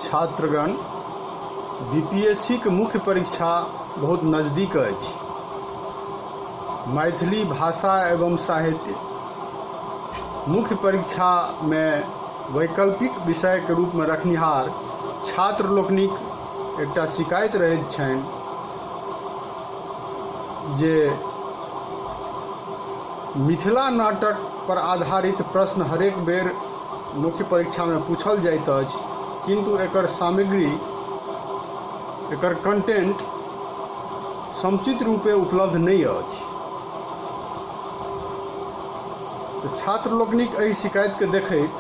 छात्रगण BPSC के मुख्य परीक्षा बहुत नज़दीक अछि। मैथिली भाषा एवं साहित्य मुख्य परीक्षा में वैकल्पिक विषय के रूप में रखनिहार छात्र लोकनिक एकटा शिकायत रहैत छनि जे मिथिला नाटक पर आधारित प्रश्न हरेक बेर मुख्य परीक्षा में पूछल जाइत अछि, किंतु एकर सामग्री एकर कंटेंट समुचित रूपे उपलब्ध नहीं अछि। तो छात्र लोकनिक एहि शिकायत के देखैत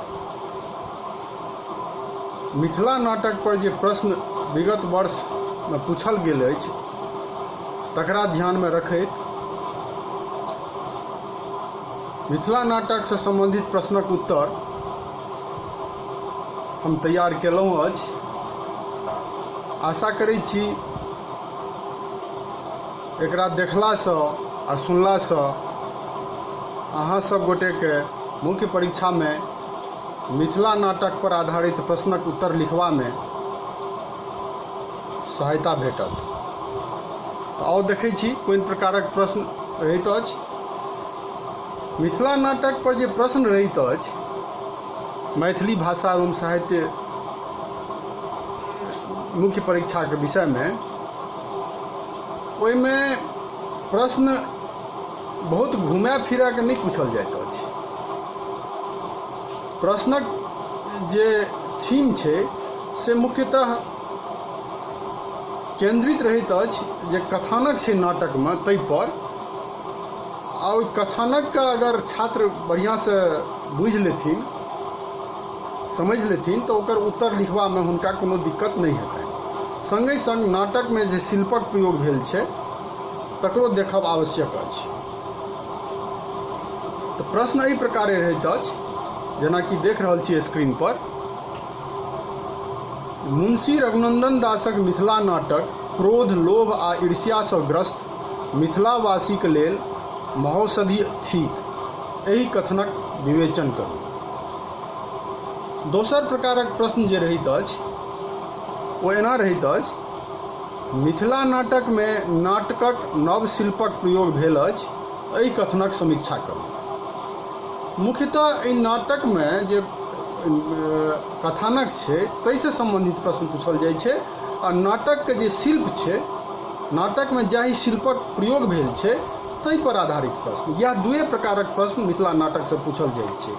मिथिला नाटक पर जे प्रश्न विगत वर्ष में पूछल गेल अछि तकरा ध्यान में रखैत मिथिला नाटक से संबंधित प्रश्नक उत्तर हम तैयार केलहुँ अछि। आशा करै छी एकरा देखलासँ आ सुनलासँ अहाँ सब गोटे के मुख्य परीक्षा में मिथिला नाटक पर आधारित प्रश्नक उत्तर लिखवा में सहायता भेटत। आओ देखै छी कोन प्रकारक प्रश्न रहैत अछि। मिथिला नाटक पर जे प्रश्न रहैत अछि मैथिली भाषा एवं साहित्य मुख्य परीक्षा के विषय में, ओहिमे प्रश्न बहुत घुमा फिरा के नहीं पूछल जाइत अछि। प्रश्नक जे थीम छै से मुख्यतः केंद्रित रहैत अछि जे कथानक छै नाटक में ताहि पर, आ ओहि कथानक के अगर छात्र बढ़िया से बुझि लेथिन समझ लेथिन तो ओकर उत्तर लिखवा में हुनका कोनो दिक्कत नहीं हेतनि। संगे संग नाटक में जे शिल्पक प्रयोग भेल छै तकरो देखब आवश्यक अछि। तो प्रश्न एहि प्रकारे रहैत अछि जेना कि देख रहल छी स्क्रीन पर। मुंशी रघुनंदन दासक मिथिला नाटक क्रोध लोभ आ ईर्ष्या सँ ग्रस्त मिथिलावासी के लेल महौषधि थिक, एहि कथनक विवेचन करू। दोसर प्रकारक प्रश्न जे रहैत अछि ओ एना रहैत अछि, मिथिला नाटक में नाटकक नव शिल्पक प्रयोग भेल अछि, एहि कथनक समीक्षा करू। मुख्यतः एहि नाटक में जे कथानक छै ताहि से संबंधित प्रश्न पूछल जाइ छै, आ नाटक के जे शिल्प छै नाटक में जाहि शिल्पक प्रयोग भेल छै ताहि पर आधारित प्रश्न, यह दुए प्रकारक प्रश्न मिथिला नाटक से पूछल जाइत छै।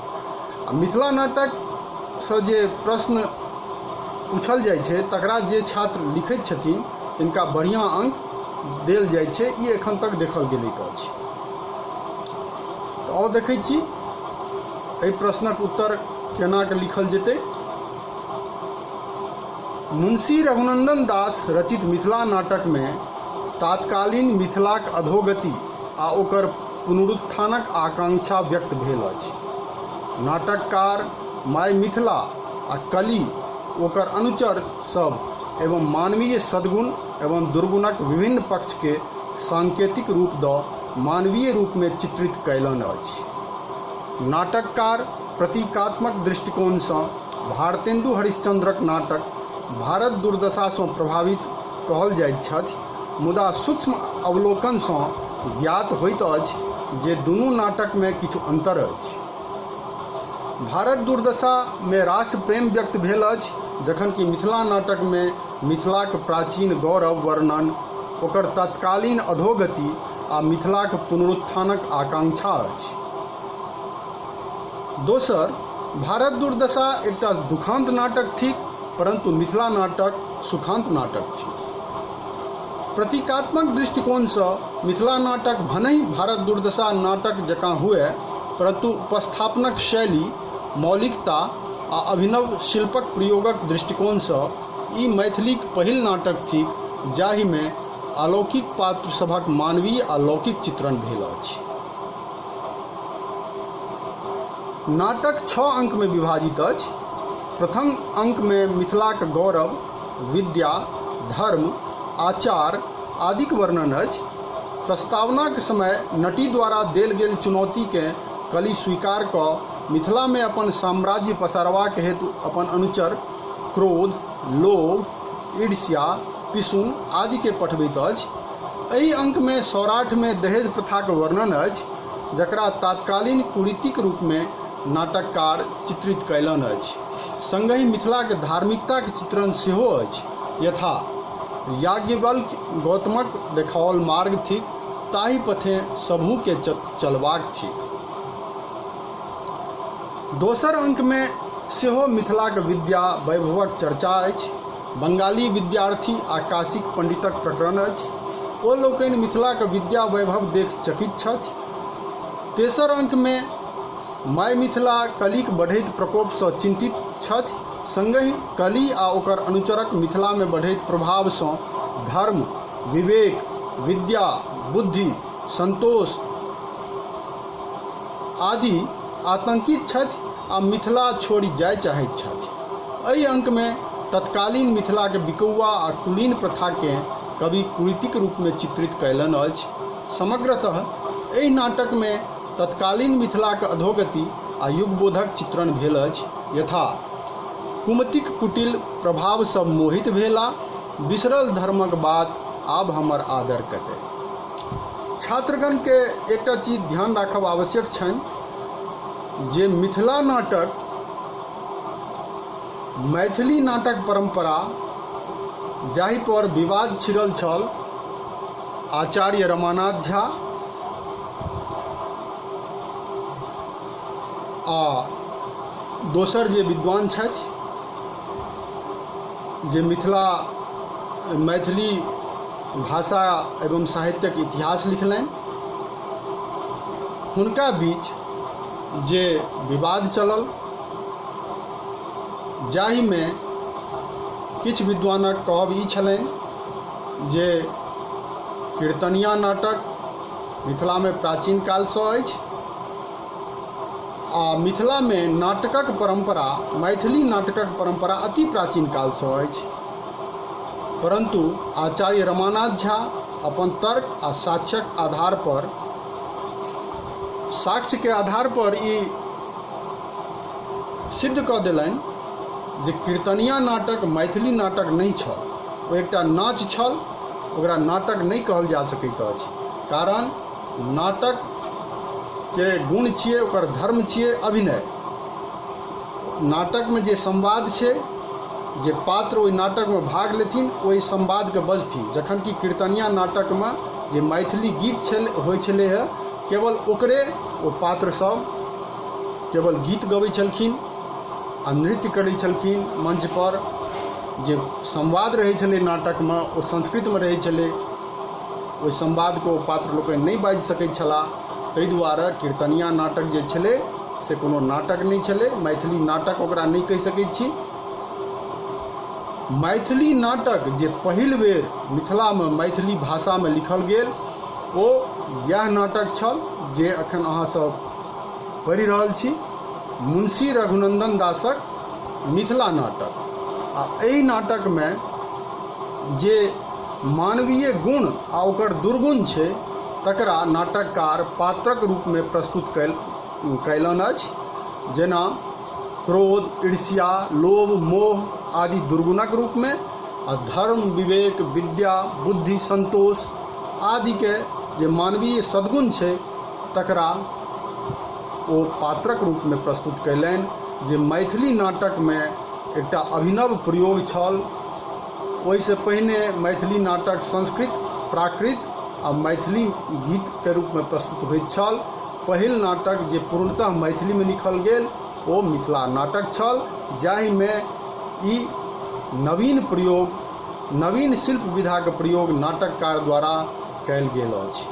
आ मिथिला नाटक से जे प्रश्न पूछल जाइ छै तकरा जे छात्र लिखैत छथिन तिनका बढ़िया अंक देल जाइ छै, ई एखन तक देखल गेलैक अछि। तो आओर देखै छी एहि प्रश्नक उत्तर केना के लिखल जेतै। मुंशी रघुनंदन दास रचित मिथिला नाटक में तात्कालीन मिथिलाक अधोगति आ ओकर पुनरुत्थानक आकांक्षा व्यक्त भेल अछि। नाटककार माय मिथिला आ कली ओकर अनुचर सब एवं मानवीय सद्गुण एवं दुर्गुणक विभिन्न पक्ष के सांकेतिक रूप दऽ मानवीय रूप में चित्रित कयलनि अछि। नाटककार प्रतीकात्मक दृष्टिकोण सँ भारतेन्दु हरिश्चंद्रक नाटक भारत दुर्दशा सँ प्रभावित कहल जाइत छथि, मुदा सूक्ष्म अवलोकन सँ ज्ञात होइत अछि जे दुनू नाटक में किछु अंतर अछि। भारत दुर्दशा में राष्ट्र प्रेम व्यक्त भेल अछि, जखन कि मिथिला नाटक में मिथिलाक प्राचीन गौरव वर्णन, ओकर तत्कालीन अधोगति आ मिथिलाक पुनरुत्थानक आकांक्षा अछि। दोसर, भारत दुर्दशा एकटा दुखांत नाटक थिक, परंतु मिथिला नाटक सुखांत नाटक थिक। प्रतीकात्मक दृष्टिकोण सँ मिथिला नाटक भनहि भारत दुर्दशा नाटक जकाँ हुए, परंतु उपस्थापनक शैली, मौलिकता आ अभिनव शिल्पक प्रयोगक दृष्टिकोण सँ ई मैथिलीक पहिल नाटक थिक जाहि में अलौकिक पात्र सभक मानवीय आ लौकिक चित्रण भेल अछि। नाटक 6 अंक में विभाजित अछि। प्रथम अंक में मिथिलाक गौरव, विद्या, धर्म, आचार आदिक वर्णन अछि। प्रस्तावना के समय नटी द्वारा देल गेल चुनौती के कली स्वीकार कऽ मिथिला में अपन साम्राज्य पसारबाक हेतु अपन अनुचर क्रोध, लोभ, ईर्ष्या, पिसून आदि के पठबैत अछि। एहि अंक में सौराठ में दहेज प्रथा के वर्णन अछि, जकरा तात्कालीन कुरीतिक रूप में नाटककार चित्रित कयलनि अछि। संगहि मिथिला के धार्मिकता के चित्रण सेहो अछि, यथा याज्ञवल्क्य गौतमक देखाओल मार्ग थिक, ताहि पथे सबहू के चलबाक थिक। दोसर अंक में सेहो मिथिलाक विद्या वैभवक चर्चा अछि। बंगाली विद्यार्थी आ काशिक पंडितक प्रकरण अछि। ओ लोकनि मिथिलाक विद्या वैभव देख चकित छथि। तेसर अंक में माय मिथिला कलीक बढ़ैत प्रकोपसँ चिंतित छथि। संगहि कली आ ओकर अनुचरक मिथिला में बढ़ैत प्रभावसँ धर्म, विवेक, विद्या, बुद्धि, संतोष आदि आतंकित छथि आ मिथिला छोड़ि जाय चाहैत छथि। एहि अंक में तत्कालीन मिथिला के बिकौआ आ कुलीन प्रथा के कवि कुरीतिक रूप में चित्रित कयलनि अछि। समग्रतः एहि नाटक में तत्कालीन मिथिला के अधोगति आ युगबोधक चित्रण भेल अछि, यथा कुमतिक कुटिल प्रभाव सब मोहित भेला, बिसरल धर्मक बात आब हमर आदर कतै। छात्रगण के एकटा चीज ध्यान राखब आवश्यक छनि जे मिथिला नाटक मैथिली नाटक परंपरा जाहि पर विवाद छिड़ल छल, आचार्य रमानाथ झा आ दोसर जे विद्वान छथि जे मैथिली भाषा एवं साहित्यक इतिहास लिखलनि, हुनका बीच जे विवाद चलल, जाहि में किछु विद्वानक कहब ई छलनि जे कीर्तनिया नाटक मिथिला में प्राचीन कालसँ अछि आ मिथिला में नाटकक परंपरा, मैथिली नाटकक परंपरा अति प्राचीन कालसँ अछि। परंतु आचार्य रमानाथ झा अपन तर्क आ साक्ष्यक आधार पर, साक्ष्य के आधार पर ई सिद्ध कऽ देलनि जे कीर्तनिया नाटक मैथिली नाटक नहीं छल, ओ एकटा नाच छल, ओकरा नाटक नहीं कहल जा सकैत अछि। कारण नाटक के गुण छियै, ओकर धर्म छियै अभिनय। नाटक में जे संवाद छै, जे पात्र ओहि नाटक में भाग लेथिन ओहि संवाद के बजथिन, जखन कि कीर्तनिया नाटक में जे मैथिली गीत होइ छलै है, केवल ओकरे ओ पात्र सब केवल गीत गबै छलखिन आ नृत्य करै छलखिन मंच पर। जे संवाद रहै छलै नाटक में ओ संस्कृत में रहै छलै, ओहि संवाद को पात्र लोकनि नहीं बाजि सकैत छलाह। ताहि दुआरे कीर्तनिया नाटक जे छलै से कोनो नाटक नहीं छलै, मैथिली नाटक ओकरा नहीं कहि सकैत छी। मैथिली नाटक जे पहिल बेर मिथिला में मैथिली भाषा में लिखल गेल, ओ यह नाटक छल जे अखन अहाँ सब पढ़ि रहल छी, मुंशी रघुनंदन दासक मिथिला नाटक। आ एहि नाटक में जे मानवीय गुण आ ओकर दुर्गुण छै, तकरा नाटककार पात्रक रूप में प्रस्तुत कयलनि अछि। जेना क्रोध, ईर्ष्या, लोभ, मोह आदि दुर्गुणक रूप में, आ धर्म, विवेक, विद्या, बुद्धि, संतोष आदि के जे मानवीय सद्गुण छै, तकरा ओ पात्रक रूप में प्रस्तुत कयलनि। जे मैथिली नाटक में एकटा अभिनव प्रयोग छल। ओहिसँ पहिने मैथिली नाटक संस्कृत, प्राकृत आ मैथिली गीत के रूप में प्रस्तुत होइत छल। पहिल नाटक जे पूर्णतः मैथिली में लिखल गेल ओ मिथिला नाटक छल, जाहि में ई नवीन प्रयोग, नवीन शिल्प विधा के प्रयोग नाटककार द्वारा कयल गेल अछि।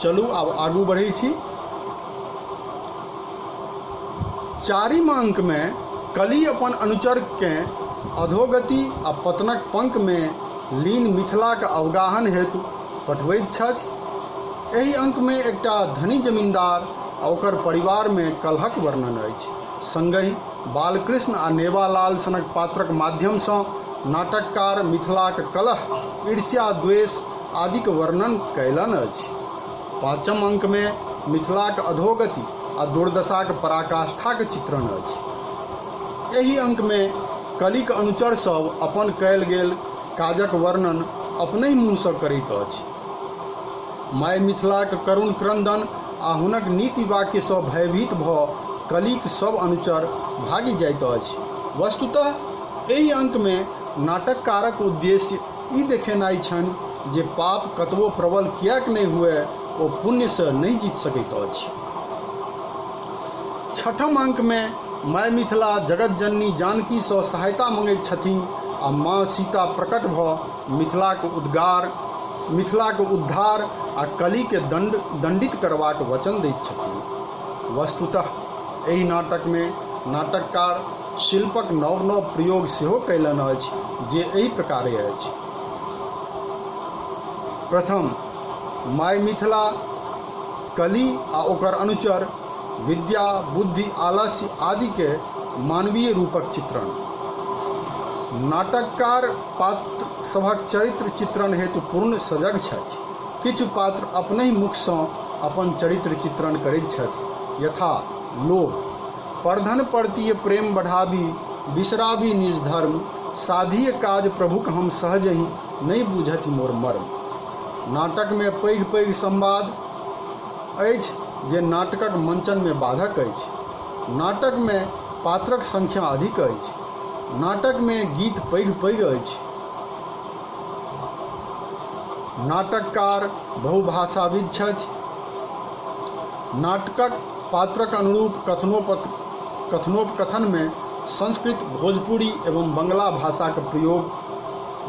चलू आब आगू बढ़ै छी। चारिम अंक में कली अपन अनुचर के अधोगति आ पतनक पंख में लीन मिथिला के अवगाहन हेतु पठबैत छथि। एहि अंक में एकटा धनी जमींदार आ ओकर परिवार में कलहक वर्णन अछि। संगहि बालकृष्ण आ नेवालाल सनक पात्रक माध्यम सँ नाटककार मिथिलाक कलह, ईर्ष्या, द्वेष आदिक वर्णन कयलनि अछि। पाँचम अंक में मिथिलाक अधोगति आ दुर्दशाक पराकाष्ठाक चित्रण अछि। एहि अंक में कलिक अनुचर सब अपन कयल गेल काजक वर्णन अपने मुँहसँ करैत अछि। माय मिथिलाक करुण क्रंदन आ हुनक नीति वाक्यसँ भयभीत भऽ कलिक सब अनुचर भागि जाइत अछि। वस्तुतः एहि अंकमे नाटककारक उद्देश्य ई देखेनाइ छनि जे पाप कतबो प्रबल किएक नहि हुए ओ पुण्यसँ नहि जीत सकैत अछि। छठम अंकमे माय मिथिला जगत जननी जानकीसँ सहायता मंगैत छथिन आ माँ सीता प्रकट भऽ मिथिलाक उद्धार आ कलीके दंडित करबाक वचन दैत छथिन। वस्तुतः एहि नाटकमे नाटककार शिल्पक नव नव प्रयोग सेहो कयलनि अछि जे एहि प्रकारे अछि। प्रथम, माय मिथिला, कली आ ओकर अनुचर, विद्या, बुद्धि, आलस्य आदि के मानवीय रूपक चित्रण। नाटककार पात्र सभक चरित्र चित्रण हेतु पूर्ण सजग छथि। किछु पात्र अपने मुखसँ अपन चरित्र चित्रण करैत छथि, यथा लोभ, परधन परतीय प्रेम बढ़ाबी, बिसराबी निज धर्म, साधिय काज प्रभुक हम सहजहि नहि बुझथि मोर मर्म। नाटकमे पैघ पैघ संवाद अछि जे नाटकक मंचनमे बाधक अछि। नाटकमे पात्रक संख्या अधिक अछि। नाटकमे गीत पैघ पैघ अछि। नाटककार बहुभाषाविद छथि। नाटकक पात्रक अनुरूप कथनोपकथनमे संस्कृत, भोजपुरी एवं बंगला भाषाक प्रयोग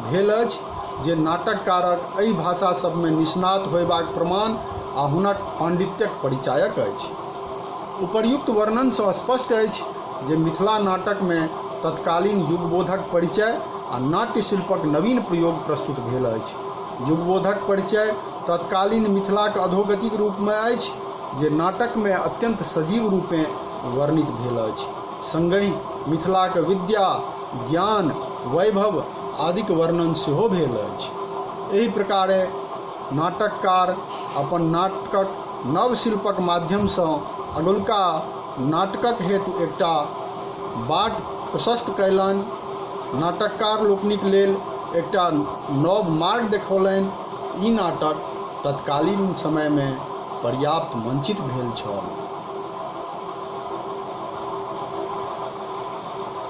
भेल अछि जे नाटककारक एहि भाषा सबमे निष्णात होयबाक प्रमाण आ हुनक पांडित्यक परिचायक अछि। उपर्युक्त वर्णनसँ स्पष्ट अछि जे मिथिला नाटकमे तत्कालीन युगबोधक परिचय आ नाट्य शिल्पक नवीन प्रयोग प्रस्तुत भेल अछि। युगबोधक परिचय तत्कालीन मिथिलाक अधोगतिक रूपमे अछि जे नाटकमे अत्यंत सजीव रूपेँ वर्णित भेल अछि। संगहि मिथिलाक विद्या, ज्ञान, वैभव आदिक वर्णन सेहो भेल अछि। एहि प्रकारे नाटककार अपन नाटकक नव शिल्पक माध्यमसँ अगुलका नाटकक हेतु एकटा बाट प्रशस्त कयलनि। नाटककार लोकनिक लेल एकटा नव मार्ग देखौलनि। ई नाटक तत्कालीन समयमे पर्याप्त मंचित भेल छल।